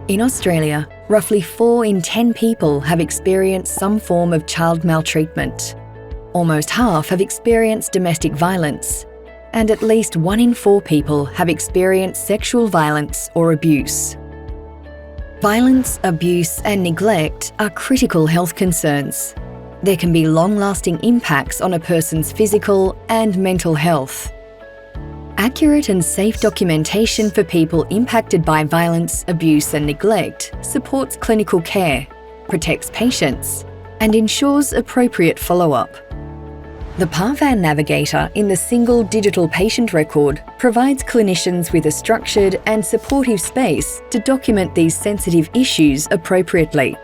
In Australia, roughly 4 in 10 people have experienced some form of child maltreatment. Almost half have experienced domestic violence, and at least 1 in 4 people have experienced sexual violence or abuse. Violence, abuse, and neglect are critical health concerns. There can be long-lasting impacts on a person's physical and mental health. Accurate and safe documentation for people impacted by violence, abuse, and neglect supports clinical care, protects patients, and ensures appropriate follow-up. The PARVAN Navigator in the single digital patient record provides clinicians with a structured and supportive space to document these sensitive issues appropriately.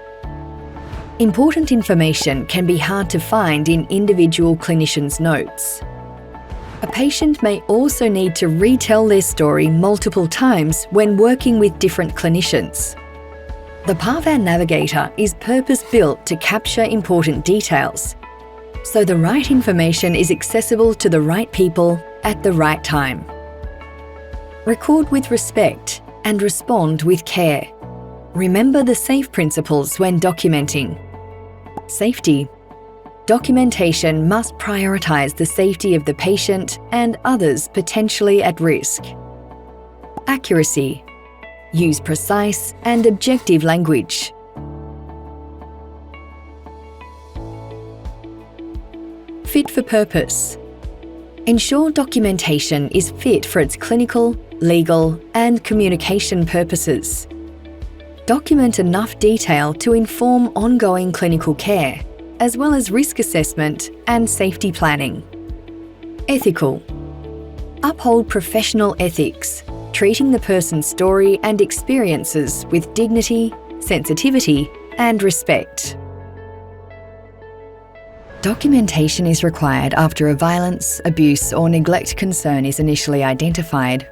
Important information can be hard to find in individual clinicians' notes. A patient may also need to retell their story multiple times when working with different clinicians. The PARVAN Navigator is purpose-built to capture important details, so the right information is accessible to the right people at the right time. Record with respect and respond with care. Remember the SAFE principles when documenting. Safety. Documentation must prioritise the safety of the patient and others potentially at risk. Accuracy. Use precise and objective language. Fit for purpose. Ensure documentation is fit for its clinical, legal, and communication purposes. Document enough detail to inform ongoing clinical care, as well as risk assessment and safety planning. Ethical. Uphold professional ethics, treating the person's story and experiences with dignity, sensitivity, and respect. Documentation is required after a violence, abuse, or neglect concern is initially identified,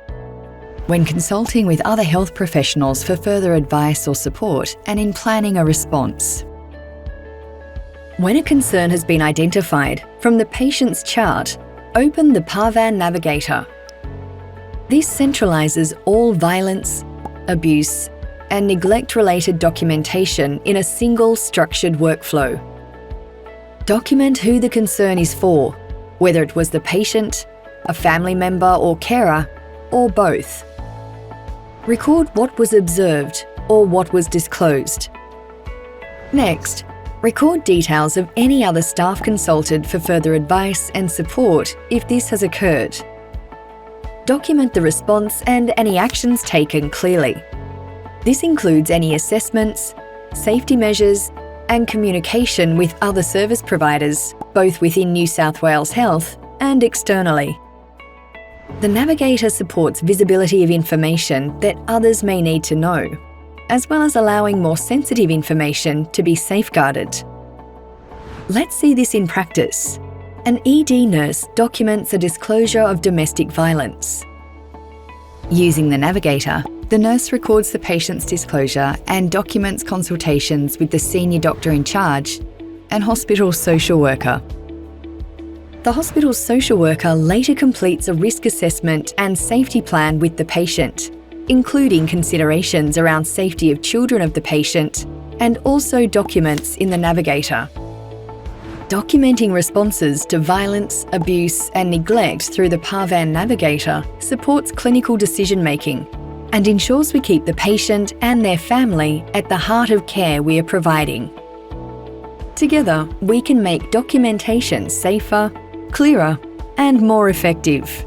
when consulting with other health professionals for further advice or support, and in planning a response. When a concern has been identified, from the patient's chart, open the PARVAN Navigator. This centralises all violence, abuse, and neglect-related documentation in a single structured workflow. Document who the concern is for, whether it was the patient, a family member or carer, or both. Record what was observed or what was disclosed. Next, record details of any other staff consulted for further advice and support if this has occurred. Document the response and any actions taken clearly. This includes any assessments, safety measures, and communication with other service providers, both within New South Wales Health and externally. The Navigator supports visibility of information that others may need to know, as well as allowing more sensitive information to be safeguarded. Let's see this in practice. An ED nurse documents a disclosure of domestic violence. Using the Navigator, the nurse records the patient's disclosure and documents consultations with the senior doctor in charge and hospital social worker. The hospital social worker later completes a risk assessment and safety plan with the patient, including considerations around safety of children of the patient, and also documents in the Navigator. Documenting responses to violence, abuse, and neglect through the PARVAN Navigator supports clinical decision-making and ensures we keep the patient and their family at the heart of care we are providing. Together, we can make documentation safer, clearer, and more effective.